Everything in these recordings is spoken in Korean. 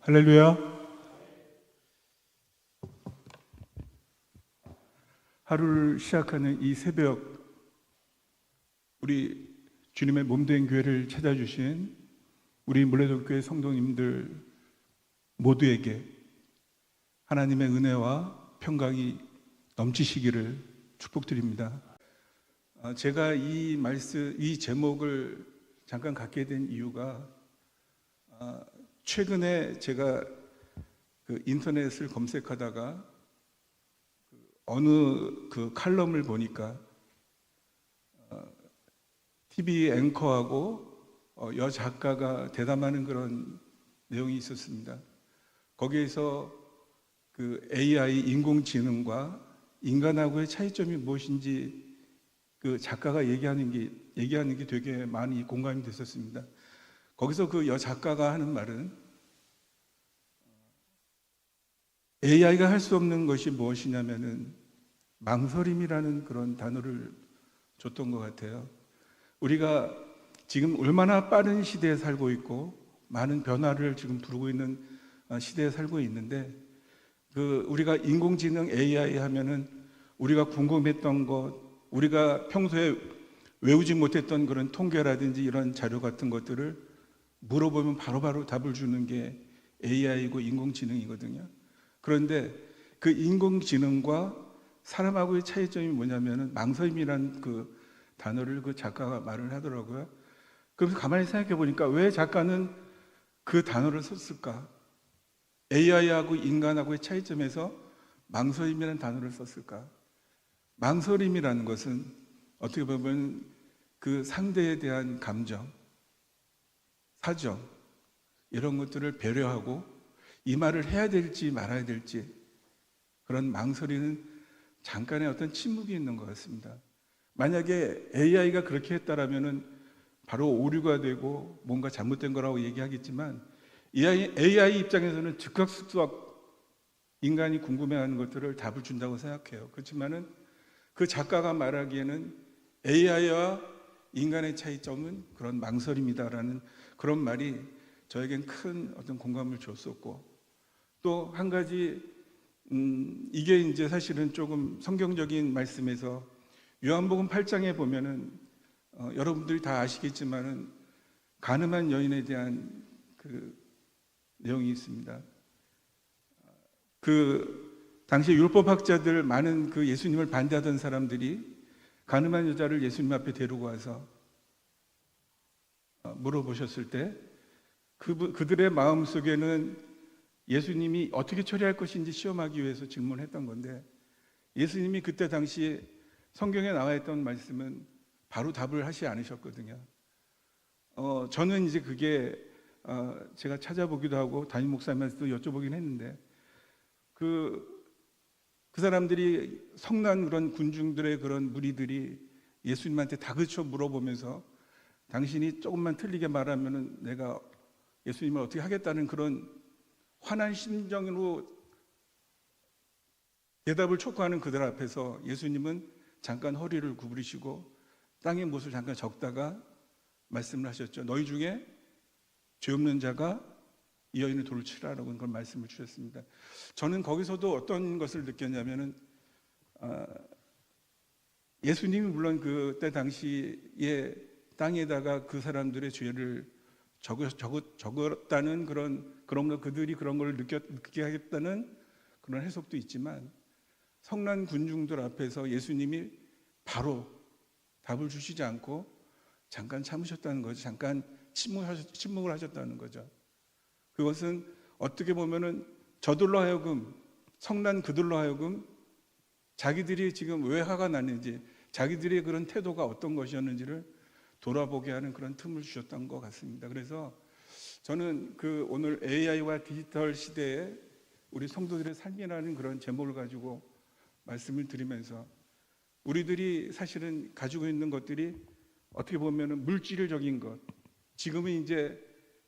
할렐루야. 하루를 시작하는 이 새벽, 우리 주님의 몸된 교회를 찾아주신 우리 물레동교회 성도님들 모두에게 하나님의 은혜와 평강이 넘치시기를 축복드립니다. 제가 이 제목을 잠깐 갖게 된 이유가 최근에 제가 인터넷을 검색하다가 어느 칼럼을 보니까 TV 앵커하고 여 작가가 대담하는 그런 내용이 있었습니다. 거기에서 AI 인공지능과 인간하고의 차이점이 무엇인지 작가가 얘기하는 게 되게 많이 공감이 됐었습니다. 거기서 여 작가가 하는 말은 AI가 할 수 없는 것이 무엇이냐면은 망설임이라는 그런 단어를 줬던 것 같아요. 우리가 지금 얼마나 빠른 시대에 살고 있고 많은 변화를 지금 부르고 있는 시대에 살고 있는데 우리가 인공지능 AI 하면은 우리가 궁금했던 것, 우리가 평소에 외우지 못했던 그런 통계라든지 이런 자료 같은 것들을 물어보면 바로바로 답을 주는 게 AI고 인공지능이거든요. 그런데 그 인공지능과 사람하고의 차이점이 뭐냐면은 망설임이라는 단어를 작가가 말을 하더라고요. 그래서 가만히 생각해 보니까 왜 작가는 그 단어를 썼을까? AI하고 인간하고의 차이점에서 망설임이라는 단어를 썼을까? 망설임이라는 것은 어떻게 보면 그 상대에 대한 감정, 사정, 이런 것들을 배려하고 이 말을 해야 될지 말아야 될지 그런 망설이는 잠깐의 어떤 침묵이 있는 것 같습니다. 만약에 AI가 그렇게 했다라면은 바로 오류가 되고 뭔가 잘못된 거라고 얘기하겠지만 AI 입장에서는 즉각즉각 인간이 궁금해하는 것들을 답을 준다고 생각해요. 그렇지만은 그 작가가 말하기에는 AI와 인간의 차이점은 그런 망설임이다라는 그런 말이 저에겐 큰 어떤 공감을 줬었고, 또 한 가지 이게 이제 사실은 조금 성경적인 말씀에서 요한복음 8장에 보면은 여러분들이 다 아시겠지만은 가늠한 여인에 대한 내용이 있습니다. 당시 율법학자들 많은 예수님을 반대하던 사람들이 가늠한 여자를 예수님 앞에 데리고 와서 물어보셨을 때 그들의 마음 속에는 예수님이 어떻게 처리할 것인지 시험하기 위해서 질문했던 건데, 예수님이 그때 당시 성경에 나와 있던 말씀은 바로 답을 하시지 않으셨거든요. 저는 이제 그게 제가 찾아보기도 하고 담임 목사님한테도 여쭤보긴 했는데 그 사람들이 성난 그런 군중들의 그런 무리들이 예수님한테 다그쳐 물어보면서 당신이 조금만 틀리게 말하면은 내가 예수님을 어떻게 하겠다는 그런 화난 심정으로 대답을 촉구하는 그들 앞에서 예수님은 잠깐 허리를 구부리시고 땅에 못을 잠깐 적다가 말씀을 하셨죠. 너희 중에 죄 없는 자가 이 여인을 돌을 치라라고 그런 말씀을 주셨습니다. 저는 거기서도 어떤 것을 느꼈냐면은 예수님이 물론 그때 당시에 땅에다가 그 사람들의 죄를 적었다는 그들이 그런 걸 느끼게 하겠다는 그런 해석도 있지만, 성난 군중들 앞에서 예수님이 바로 답을 주시지 않고 잠깐 참으셨다는 거죠. 잠깐 침묵을 하셨다는 거죠. 그것은 어떻게 보면은 저들로 하여금, 성난 그들로 하여금 자기들이 지금 왜 화가 났는지, 자기들의 그런 태도가 어떤 것이었는지를 돌아보게 하는 그런 틈을 주셨던 것 같습니다. 그래서 저는 오늘 AI와 디지털 시대에 우리 성도들의 삶이라는 그런 제목을 가지고 말씀을 드리면서, 우리들이 사실은 가지고 있는 것들이 어떻게 보면 물질적인 것, 지금은 이제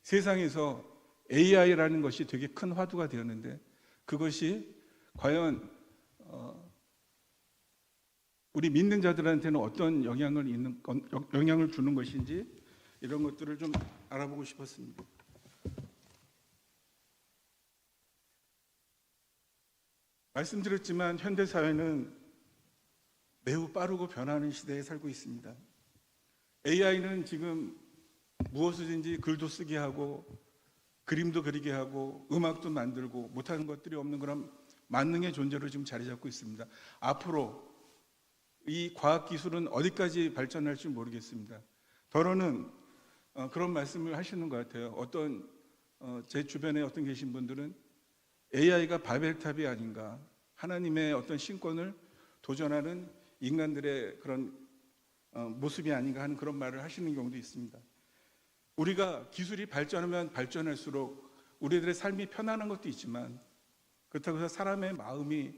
세상에서 AI라는 것이 되게 큰 화두가 되었는데 그것이 과연 우리 믿는 자들한테는 어떤 영향을 주는 것인지 이런 것들을 좀 알아보고 싶었습니다. 말씀드렸지만 현대 사회는 매우 빠르고 변하는 시대에 살고 있습니다. AI는 지금 무엇이든지 글도 쓰게 하고 그림도 그리게 하고 음악도 만들고 못하는 것들이 없는 그런 만능의 존재로 지금 자리 잡고 있습니다. 앞으로 이 과학기술은 어디까지 발전할지 모르겠습니다. 더러는 그런 말씀을 하시는 것 같아요. 어떤 제 주변에 어떤 계신 분들은 AI가 바벨탑이 아닌가, 하나님의 어떤 신권을 도전하는 인간들의 그런 모습이 아닌가 하는 그런 말을 하시는 경우도 있습니다. 우리가 기술이 발전하면 발전할수록 우리들의 삶이 편안한 것도 있지만 그렇다고 해서 사람의 마음이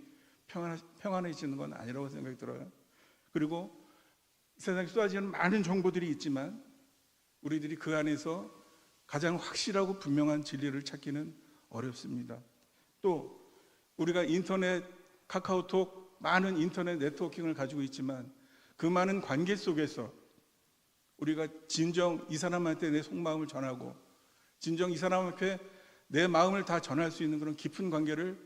평안해지는 건 아니라고 생각이 들어요. 그리고 세상에 쏟아지는 많은 정보들이 있지만 우리들이 그 안에서 가장 확실하고 분명한 진리를 찾기는 어렵습니다. 또 우리가 인터넷, 카카오톡, 많은 인터넷 네트워킹을 가지고 있지만 그 많은 관계 속에서 우리가 진정 이 사람한테 내 속마음을 전하고 진정 이 사람 앞에 내 마음을 다 전할 수 있는 그런 깊은 관계를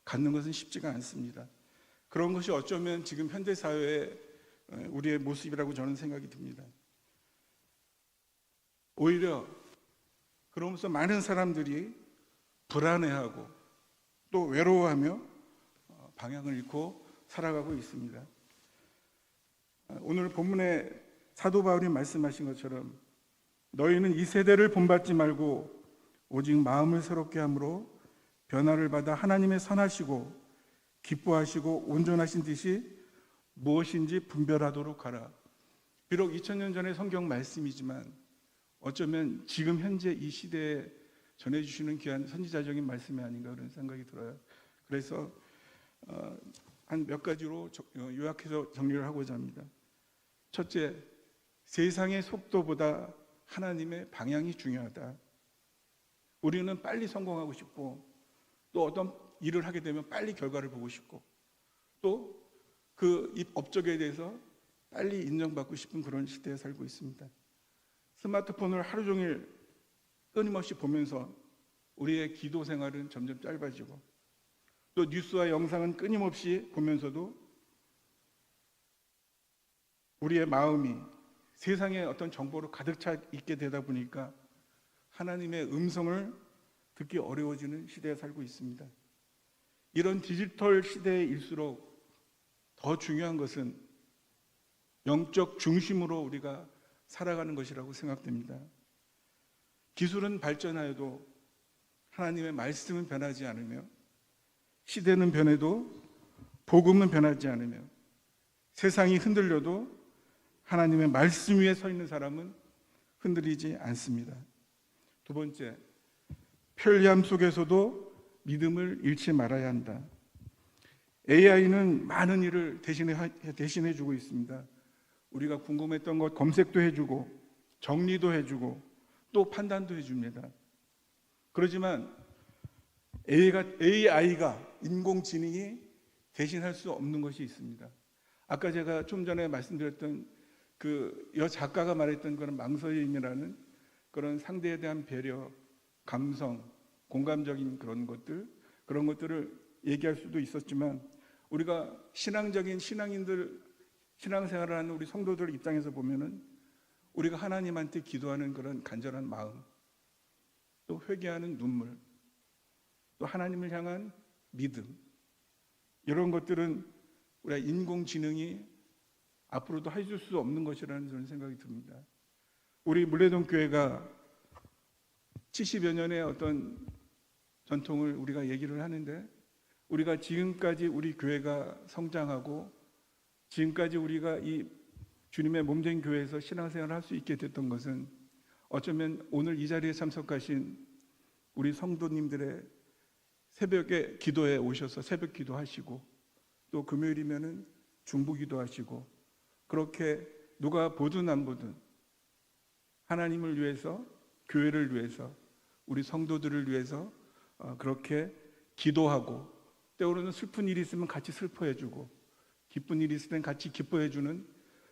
갖는 것은 쉽지가 않습니다. 그런 것이 어쩌면 지금 현대 사회의 우리의 모습이라고 저는 생각이 듭니다. 오히려 그러면서 많은 사람들이 불안해하고 또 외로워하며 방향을 잃고 살아가고 있습니다. 오늘 본문에 사도 바울이 말씀하신 것처럼 너희는 이 세대를 본받지 말고 오직 마음을 새롭게 함으로 변화를 받아 하나님의 선하시고 기뻐하시고 온전하신 뜻이 무엇인지 분별하도록 하라. 비록 2000년 전의 성경 말씀이지만 어쩌면 지금 현재 이 시대에 전해주시는 귀한 선지자적인 말씀이 아닌가 그런 생각이 들어요. 그래서 한 몇 가지로 요약해서 정리를 하고자 합니다. 첫째, 세상의 속도보다 하나님의 방향이 중요하다. 우리는 빨리 성공하고 싶고 또 어떤 일을 하게 되면 빨리 결과를 보고 싶고 또 그 업적에 대해서 빨리 인정받고 싶은 그런 시대에 살고 있습니다. 스마트폰을 하루 종일 끊임없이 보면서 우리의 기도 생활은 점점 짧아지고 또 뉴스와 영상은 끊임없이 보면서도 우리의 마음이 세상의 어떤 정보로 가득 차 있게 되다 보니까 하나님의 음성을 듣기 어려워지는 시대에 살고 있습니다. 이런 디지털 시대일수록 더 중요한 것은 영적 중심으로 우리가 살아가는 것이라고 생각됩니다. 기술은 발전하여도 하나님의 말씀은 변하지 않으며 시대는 변해도 복음은 변하지 않으며 세상이 흔들려도 하나님의 말씀 위에 서 있는 사람은 흔들리지 않습니다. 두 번째, 편리함 속에서도 믿음을 잃지 말아야 한다. AI는 많은 일을 대신해 주고 있습니다. 우리가 궁금했던 것 검색도 해주고 정리도 해주고 또 판단도 해줍니다. 그렇지만 AI가 인공지능이 대신할 수 없는 것이 있습니다. 아까 제가 좀 전에 말씀드렸던 그 작가가 말했던 그런 망설임이라는 그런 상대에 대한 배려, 감성, 공감적인 그런 것들을 얘기할 수도 있었지만 우리가 신앙적인 신앙생활을 하는 우리 성도들 입장에서 보면은 우리가 하나님한테 기도하는 그런 간절한 마음, 또 회개하는 눈물, 또 하나님을 향한 믿음, 이런 것들은 우리가 인공지능이 앞으로도 해줄 수 없는 것이라는 저는 생각이 듭니다. 우리 물레동 교회가 70여 년의 어떤 전통을 우리가 얘기를 하는데 우리가 지금까지 우리 교회가 성장하고 지금까지 우리가 이 주님의 몸된 교회에서 신앙생활을 할 수 있게 됐던 것은 어쩌면 오늘 이 자리에 참석하신 우리 성도님들의 새벽에 기도에 오셔서 새벽 기도하시고 또 금요일이면은 중보 기도하시고 그렇게 누가 보든 안 보든 하나님을 위해서 교회를 위해서 우리 성도들을 위해서 그렇게 기도하고 때로는 슬픈 일이 있으면 같이 슬퍼해주고 기쁜 일이 있으면 같이 기뻐해주는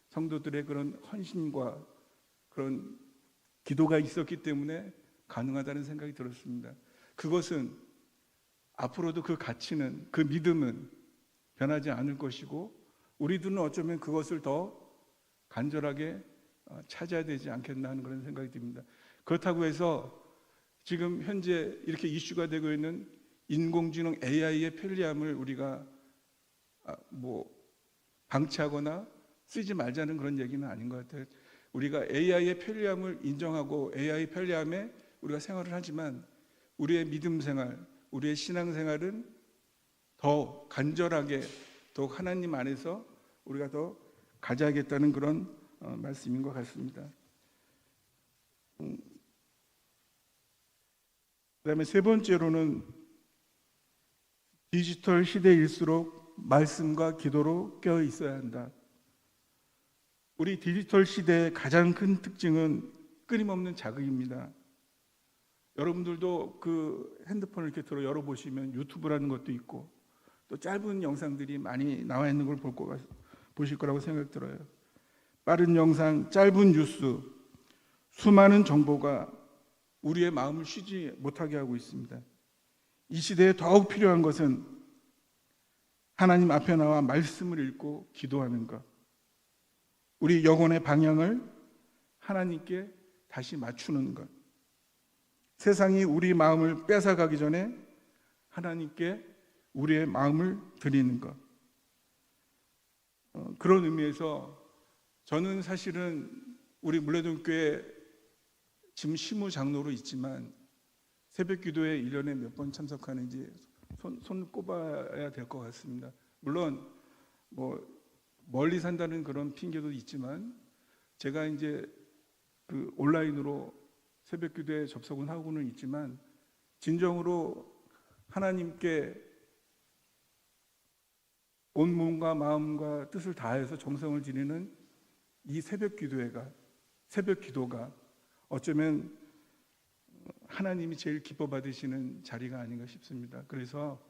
성도들의 그런 헌신과 그런 기도가 있었기 때문에 가능하다는 생각이 들었습니다. 그것은 앞으로도 그 가치는, 그 믿음은 변하지 않을 것이고 우리들은 어쩌면 그것을 더 간절하게 찾아야 되지 않겠나 하는 그런 생각이 듭니다. 그렇다고 해서 지금 현재 이렇게 이슈가 되고 있는 인공지능 AI의 편리함을 우리가 방치하거나 쓰지 말자는 그런 얘기는 아닌 것 같아요. 우리가 AI의 편리함을 인정하고 AI 편리함에 우리가 생활을 하지만 우리의 믿음 생활, 우리의 신앙 생활은 더 간절하게 더욱 하나님 안에서 우리가 더 가져야겠다는 그런 말씀인 것 같습니다. 그다음에 세 번째로는 디지털 시대일수록 말씀과 기도로 깨어 있어야 한다. 우리 디지털 시대의 가장 큰 특징은 끊임없는 자극입니다. 여러분들도 그 핸드폰을 이렇게 들어 열어보시면 유튜브라는 것도 있고 또 짧은 영상들이 많이 나와 있는 걸 보실 거라고 생각 들어요. 빠른 영상, 짧은 뉴스, 수많은 정보가 우리의 마음을 쉬지 못하게 하고 있습니다. 이 시대에 더욱 필요한 것은 하나님 앞에 나와 말씀을 읽고 기도하는 것, 우리 영혼의 방향을 하나님께 다시 맞추는 것, 세상이 우리 마음을 뺏어가기 전에 하나님께 우리의 마음을 드리는 것. 그런 의미에서 저는 사실은 우리 물레동교회 지금 시무장로로 있지만 새벽 기도에 1년에 몇 번 참석하는지 손 꼽아야 될 것 같습니다. 물론 멀리 산다는 그런 핑계도 있지만 제가 이제 그 온라인으로 새벽 기도에 접속은 하고는 있지만 진정으로 하나님께 온 몸과 마음과 뜻을 다해서 정성을 지니는 이 새벽 기도가 어쩌면 하나님이 제일 기뻐 받으시는 자리가 아닌가 싶습니다. 그래서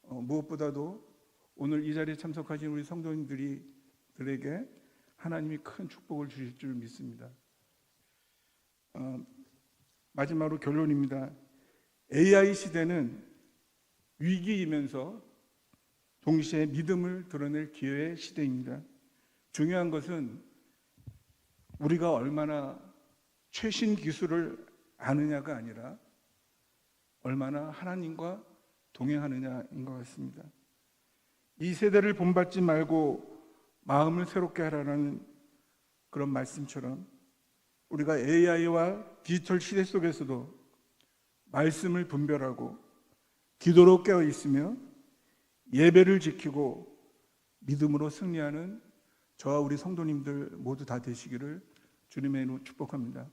무엇보다도 오늘 이 자리에 참석하신 우리 성도님들에게 하나님이 큰 축복을 주실 줄 믿습니다. 마지막으로 결론입니다. AI 시대는 위기이면서 동시에 믿음을 드러낼 기회의 시대입니다. 중요한 것은 우리가 얼마나 최신 기술을 아느냐가 아니라 얼마나 하나님과 동행하느냐인 것 같습니다. 이 세대를 본받지 말고 마음을 새롭게 하라는 그런 말씀처럼 우리가 AI와 디지털 시대 속에서도 말씀을 분별하고 기도로 깨어 있으며 예배를 지키고 믿음으로 승리하는 저와 우리 성도님들 모두 다 되시기를 주님의 이름으로 축복합니다.